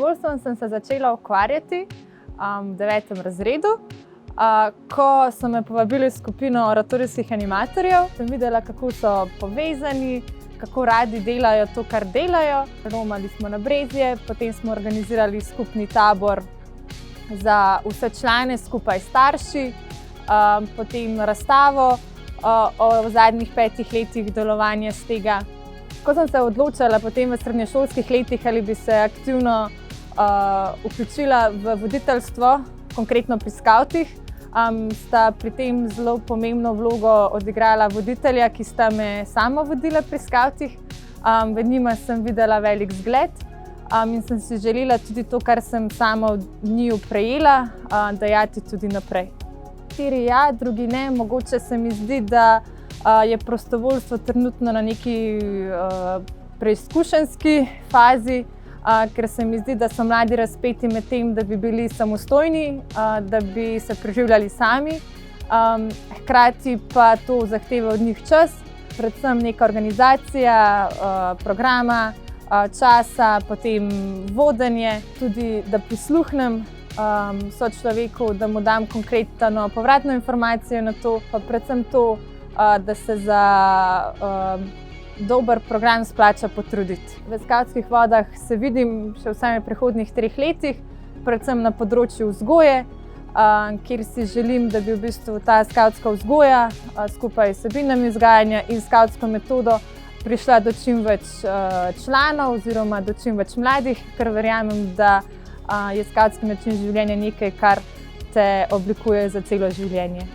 prostovoljstvom sem se začela ukvarjati v 9. razredu, ko so me povabili v skupino oratorijskih animatorjev. Sem videla, kako so povezani, kako radi delajo to, kar delajo. Romali smo na Brezje, potem smo organizirali skupni tabor za vse člane skupaj s starši, potem razstavo o zadnjih 5 letih delovanja z tega. Ko sem se odločila potem v srednješolskih letih, ali bi se aktivno vključila v voditeljstvo, konkretno pri skavtih, sta pri tem zelo pomembno vlogo odigrala voditelja, ki sta me sama vodila pri skavtih. V njima sem videla velik zgled in sem si želela tudi to, kar sem sama od njiju prejela, dajati tudi naprej. Nekateri ja, drugi ne. Mogoče se mi zdi, da je prostovoljstvo trenutno na neki preizkušenjski fazi, ker se mi zdi, da so mladi razpeti med tem, da bi bili samostojni, da bi se preživljali sami. Hkrati pa to zahteva od njih čas, predvsem neka organizacija programa, časa, potem vodenje, tudi da prisluhnem sočloveku, da mu dam konkretno povratno informacijo na to, pa predvsem to, da se za dober program splača potruditi. V skavtskih vodah se vidim še vsaj v prihodnjih 3 letih, predvsem na področju vzgoje, kjer si želim, da bi v bistvu ta skavtska vzgoja skupaj s vsebinami vzgajanja in skavtsko metodo prišla do čim več članov oziroma do čim več mladih, ker verjamem, da je skavtski način življenja nekaj, kar te oblikuje za celo življenje.